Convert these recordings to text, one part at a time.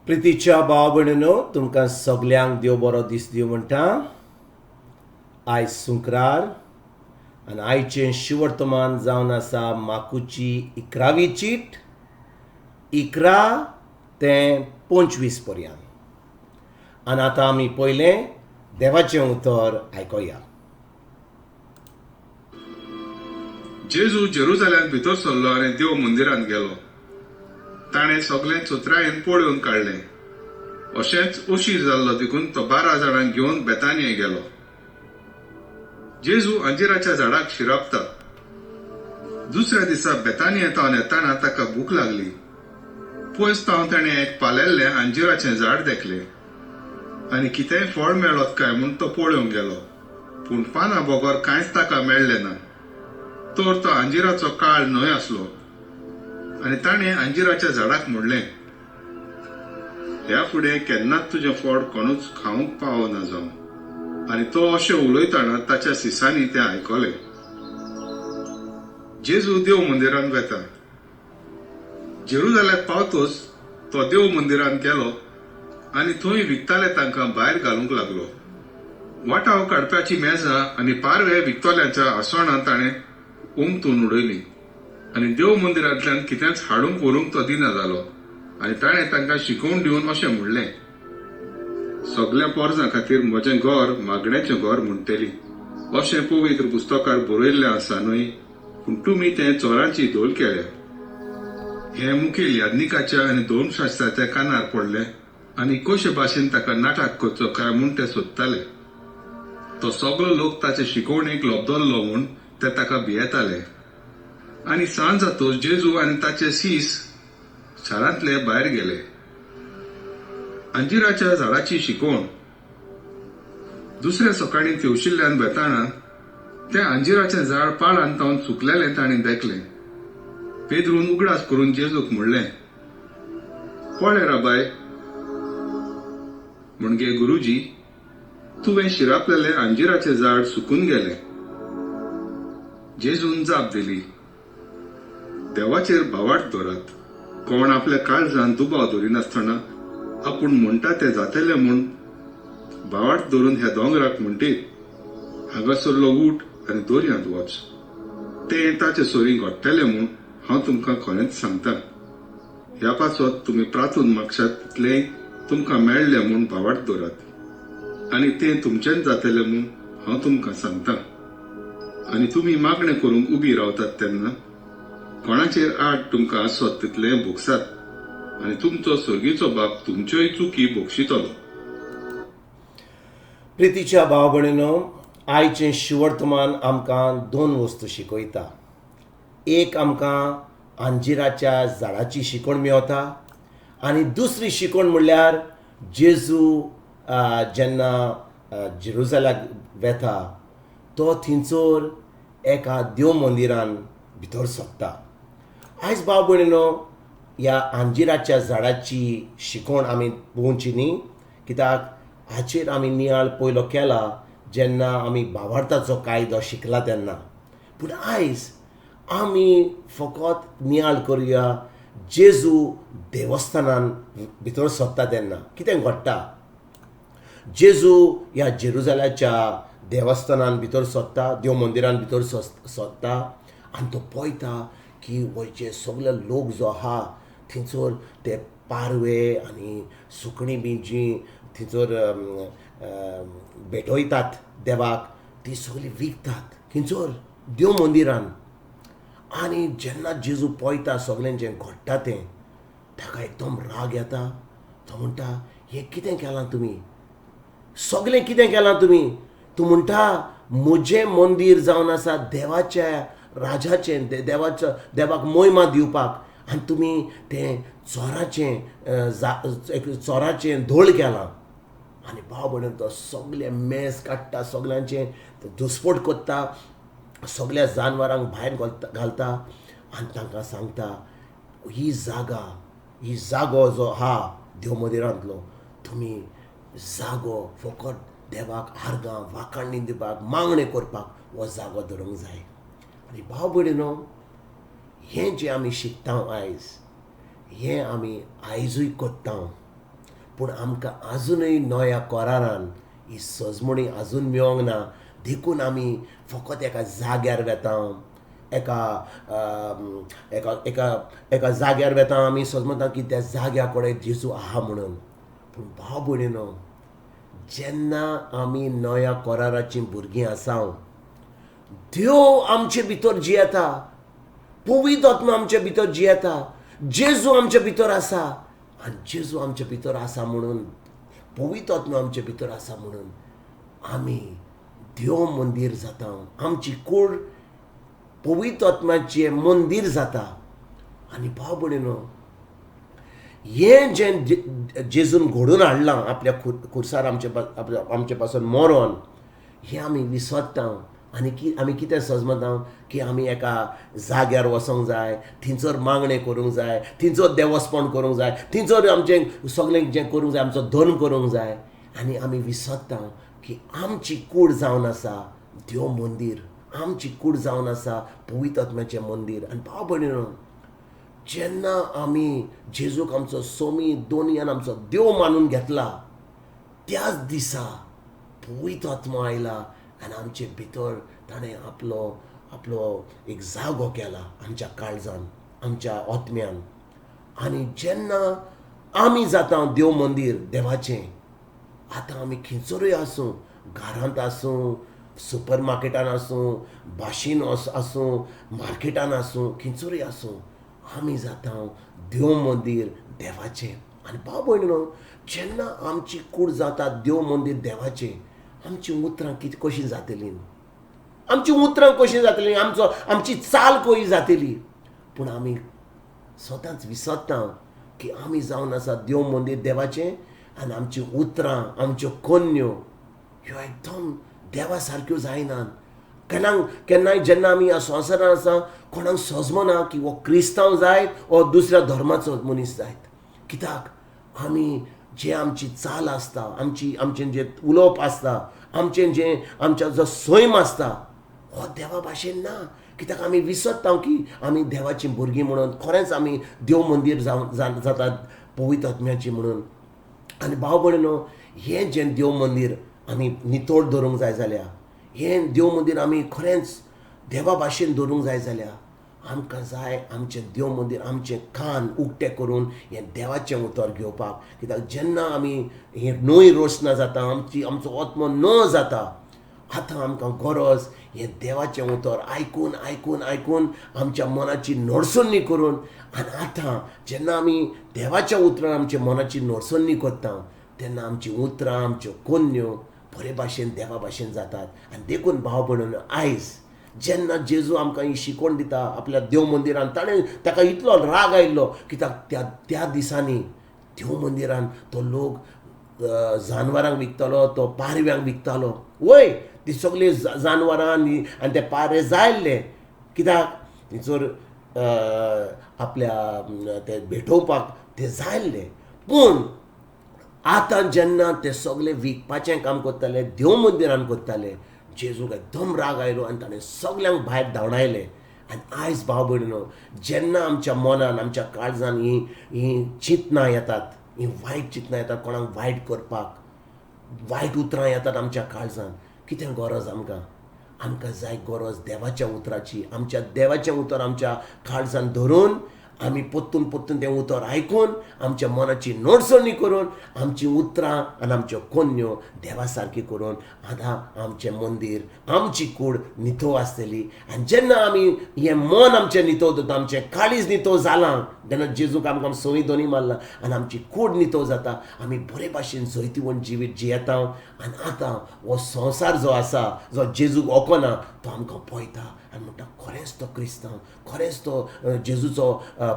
प्रितीच्या भाव भयणीनो, तुमकां सगल्यांक देव बरो दीस दिवं म्हणटा. आयज सुंक्रार आनी आयचें शिवर्तमान जावन आसा माकूची 11वी चीट 11 ते 25 पर्यंत. आनी आतां आमी पयलें देवाचें उतर आयकोया. जेजू जेरुजालेम भितर सरलो आनी देव मंदिरांत गेलो. ताणें सगळें चोत्रायेन पळोवन काडलें. अशेंच उशीर जाल्लो देखून तो 12 जाणांक घेवन बेतानिये गेलो. जेजू अंजिराच्या झाडाक शिरापता. दुसऱ्या दिसा बेतानिये तावन येताना ताका भूक लागली. पयस तावन ताणें एक पालेल्लें अंजिराचें झाड देखलें आनी कितेंय फळ मेळत काय म्हूण तो पळोवंक गेलो. पूण पानां बोगोर कांयच ताका मेळ्ळें ना. तर तो अंजिराचो काळ न्हय आसलो आनी ताणें अंजिराच्या झाडाक म्हणलें, ह्या फुडें केन्नाच तुजें फळ कोणूच खावंक पावना जावं. आनी तो अशें उलयतना ताच्या सिसांनी तें आयकलें. जेजू देव मंदिरांत वेता. जेरुजालेम पावतच तो देव मंदिरांत गेलो आनी थंय विकताले तांकां भायर घालूंक लागलो. वाटाव काडपाची मेजां आनी पारवे विकतोल्यांच्या आसोणां ताणें उमथून उडयलीं आनी देव मंदिरांतल्यान कितेंच हाडूंक व्हरूंक तो दिना जालो. आनी ताणें तांकां शिकोवन दिवन अशें म्हणलें, सगळ्या पोरसां खातीर म्हजें घर मागणेचें घर म्हणटलीं. अशें पवित्र पुस्तकार बरयल्लें आसा न्हय, पूण तुमी तें चोरांची धोल केल्या. हें मुखेल याज्ञिकाच्या आनी धर्मशास्त्राच्या कानार पडलें आनी कशे भाशेन ताका नाटक करचो काय म्हूण ते सोदताले. तो सगळो लोक ताचे शिकवणेक लोबदल्लो म्हूण ते ताका भियेताले. आनी सांज जातच जेजू आनी ताचे सीस शारांतले भायर गेले. अंजिराच्या झाडाची शिकवण. दुसऱ्या सकाळी तेवशिल्ल्यान वेताना तें अंजिराचें झाड पाळान तावन सुकलेलें ताणें देखलें. पेद्रून उगडास करून जेजूक म्हणलें, पळय राबाय, म्हणजे गुरुजी, तुवें शिरापलेलें अंजिराचें झाड सुकून गेलें. जेजून जाप दिली, देवाचेर भावार्थ दवरात. कोण आपल्या काळजांत दुबाव दवरिनासतना आपूण म्हणटा तें जातलें म्हूण भावार्थ दवरून ह्या दोंगराक म्हणटीत, हांगासरलो उठ आनी दर्यांत वच. तें ताचे सोयरी घडटलें म्हूण हांव तुमकां खरेंच सांगतां. ह्या पासत तुमी प्रार्थून मागशात तितलेंय तुमकां मेळ्ळें म्हूण भावार्थ दवरात. आनी तें तुमचेंच जातलें म्हूण हांव तुमकां सांगतां. आनी तुमी मागणें करूंक उबी रावतात तेन्ना कोणाचेर आड तुमकां आसत तितलें भोगसात आनी तुमचो सर्गीचो बाप तुमच्योय चुकी भोगशितलो. प्रितीच्या भाव भयणीनो, आयचें शिवर्तमान आमकां 2 वस्तू शिकयता. एक आमकां अंजिराच्या झाडाची शिकवण मेळटा आनी दुसरी शिकवण म्हणल्यार जेजू जेन्ना जेरुजालेम वेता तो थिंचोर एका देव मंदिरान भितर सरता. आयज भाव भयणीनो, ह्या अंजिराच्या झाडाची शिकवण आमी पळोवची न्ही, कित्याक हाचेर आमी नियाळ पयलो केला जेन्ना आमी भावार्थाचो कायदो शिकला तेन्ना. पूण आयज आमी फकत नियाळ करुया जेजू देवस्थानान भितर सरता तेन्ना कितें घडटा. जेजू ह्या जेरुजालेमच्या देवस्थानान भितर सरता, देव मंदिरान भितर सरता आनी तो पळयता की वयचे सगळे लोक जो आहा थंयसर ते पारवे आनी सुकणीं बी जीं थंयसर भेटयतात देवाक, ती सगळीं विकतात थंयसर देव मंदिरान. आनी जेन्ना जेजू पळयता सगळें जें घडटा तें, ताका एकदम राग येता. तो म्हणटा, हें कितें केलां तुमी? सगळें कितें केलां तुमी? तूं म्हणटा म्हजें मंदीर जावन आसा देवाच्या राजाचें, देवाक महिमा दिवपाक, आनी तुमी तें चोराचें धोळ केलां. आनी भाव भयण तो सगळें मेस काडटा, सगळ्यांचें धुसफोट करता, सगळ्या जानवरांक भायर घालता आनी तांकां सांगता, ही जागो जो आहा देव मंदिरांतलो, तुमी जागो फकत देवाक आर्गां वाखाणणी दिवपाक, मागणें करपाक हो जागो धरूंक जाय. आनी भाव भयणीनो, हें जें आमी शिकता आयज, हें आमी आयजूय कोत्ता. पूण आमकां आजुनूय नव्या कोरारान ही सजमणी आजून मेळोंक ना, देखून आमी फकत एका जाग्यार वेता, एका जाग्यार वेता आमी सजमता की त्या जाग्या कडेन जेजू आहा म्हणून. पूण भाव भयणीनो, जेन्ना आमी नव्या कोराराचीं भुरगीं आसा, देव आमचे भितर जियेता, पवित्र आत्मा आमचे भितर जियेता, जेजू आमचे भितर आसा, आनी जेजू आमचे भितर आसा म्हणून, पवित्र आत्मा आमचे भितर आसा म्हणून आमी देव मंदीर जाता. आमची कूड पवित्र आत्म्याचें मंदीर जाता. आनी भाव भयणीनो, हें जें जेजून घडोवन हाडलां आपल्या खुर्सार आमचे पासून मरोन, हें आमी विसरता. आनी आमी कितें सजमता की आमी एका जाग्यार वचोंक जाय, थंयसर मागणें करूंक जाय, थंयसर देवस्पण करूंक जाय, थंयसर आमचें सगळें जें करूंक जाय आमचो धन करूंक जाय. आनी आमी विसरता की आमची कूड जावन आसा देव मंदीर, आमची कूड जावन आसा पवित्र आत्म्याचें मंदीर. आनी भाव भयणीनो, जेन्ना आमी जेजूक आमचो सोमी दोनयान आमचो देव मानून घेतला, त्याच दिसा पवित्र आत्मा आयला आनी आमचे भितर ताणें आपलो एक जागो केला आमच्या काळजान, आमच्या आत्म्यान. आनी जेन्ना आमी जाता देव मंदीर देवाचें, आतां आमी खंयसरूय आसूं, घरांत आसूं, सुपर मार्केटान आसूं, भाशीन आसूं, मार्केटान आसूं, खंयसरूय आसूं, आमी जाता देव मंदीर देवाचें. आनी भाव भयणीनो, जेन्ना आमची कूड जाता देव मंदीर देवाचें, आमची उतरां कशीं जातलीं, आमची उतरां कशीं जातलीं, आमची चाल कशी जातली. पूण आमी स्वताच विसरता की आमी जावन आसा देव मंदीर देवाचें, आनी आमची उतरां, आमच्यो कन्यो ह्यो एकदम देवा सारक्यो जायनात. केन्नाय जेन्ना आमी ह्या संवसारांत आसा, कोणाक सजमना की हो क्रिस्तांव जायत वा दुसऱ्या धर्माचो मनीस जायत. कित्याक आमी जे आमची चाल आसता, आमचें जें उलोवप आसता, आमच्या जो सैम आसता, हो देवा भाशेन ना. कित्याक आमी विसरता की आमी देवाचीं भुरगीं म्हणून, खरेंच आमी देव मंदीर जातात पवित्र आत्म्याची म्हणून. आनी भाव भयणीनो, हें जें देव मंदीर आमी नितोळ दवरूंक जाय जाल्यार, हें देव मंदीर आमी खरेंच देवा भाशेन दवरूंक जाय जाल्यार, आमकां जाय आमचें देव मंदीर, आमचें कान उक्तें करून हें देवाचें उतर घेवपाक. कित्याक जेन्ना आमी हें नवी रोशना जाता, आमचो आत्मो न जाता, आतां आमकां गरज हें देवाचें उतर आयकून आयकून आयकून आमच्या मनाची नडसुन्नी करून. आनी आतां जेन्ना आमी देवाच्या उतरान आमच्या मनाची नडसुन्नी करता, तेन्ना आमची उतरां, आमच्यो कन्यो बरे भाशेन देवा भाशेन जातात. आनी देखून भाव भयणीनो, आयज जेन्ना जेजू आमकां ही शिकवण दिता आपल्या देव मंदिरान, ताणें ताका इतलो राग आयिल्लो कित्याक त्या दिसांनी देव मंदिरान तो लोक जानवरांक विकतालो, तो पारव्यांक विकतालो. वय ती सगळीं जानवरां आनी ते पारे जायल्ले, कित्याक थंयसर आपल्या ते भेटोवपाक ते जायल्ले. पूण आतां जेन्ना ते सगळे विकपाचें काम करताले, देव मंदिरान करताले, जेजूक एकदम राग आयलो आनी ताणें सगल्यांक भायर धांवडायलें. आनी आयज भाव भयणीनो, जेन्ना आमच्या मनान, आमच्या काळजान ही चिंतनां येतात, ही वायट चिंतनां येतात, कोणाक वायट करपाक, वायट उतरां येतात आमच्या काळजान, कितें गरज आमकां जाय गरज देवाच्या उतराची. आमच्या देवाचें उतर आमच्या काळजान धरून आमी पोत्तून तें उतर आयकून आमच्या मनाची नडसणी करून आमची उतरां आनी आमच्यो कन्यो देवा सारकी करून आतां आमचें मंदीर, आमची कूड नितळ आसतली. आनी जेन्ना आमी हें मन आमचें नितळ दवरता, आमचें काळीज नितळ जालां, जेन्ना जेजूक आमकां सोय दोनी मारला आनी आमची कूड नितळ जाता, आमी बरे भाशेन जैतिवंत जिवीत जियेता. आनी आतां हो संवसार जो आसा, जो जेजूक ओळखना, तो आमकां पळयता आनी म्हणटा खरेंच तो क्रिस्तांव, खरेंच तो जेजूचो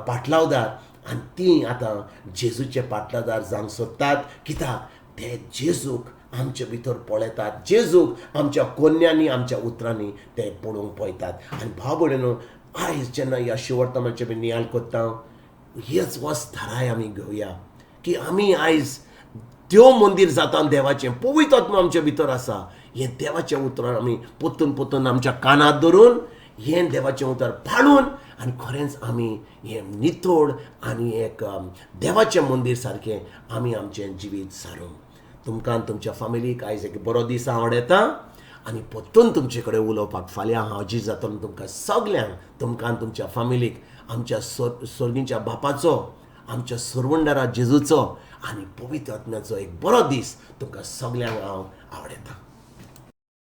पाटलावदार. आनी तीं आतां जेजूचे पाटलादार जावंक सोदतात. कित्याक ते जेजूक आमचे भितर पळयतात, जेजूक आमच्या कन्यांनी, आमच्या उतरांनी ते पळोवंक पळयतात. आनी भाव भयणीनो, आयज जेन्ना ह्या शिवर्तमाचे बी नियाळ करता, हीच वस्त थाराय आमी घेवया की आमी आयज देव मंदीर जाता देवाचें, पवित्र आत्मा आमच्या भितर आसा. हें देवाचें उतर आमी पोत्तून आमच्या कानात धरून हें देवाचें उतर फाडून आनी खरेंच आमी हें नितोड आनी एक देवाचें मंदीर सारकें आमी आमचें जिवीत सारूंक. तुमकां आनी तुमच्या फॅमिलीक आयज एक बरो दीस आवडटा आनी परतून तुमचे कडेन उलोवपाक फाल्यां हाजीर जातलो तुमकां सगल्यांक, तुमकां आनी तुमच्या फॅमिलीक आमच्या सर्गीच्या बापाचो, आमच्या सर्वंडरा जेजूचो आनी पवित्र आत्म्याचो एक बरो दीस तुमकां सगल्यांक हांव आवडटा.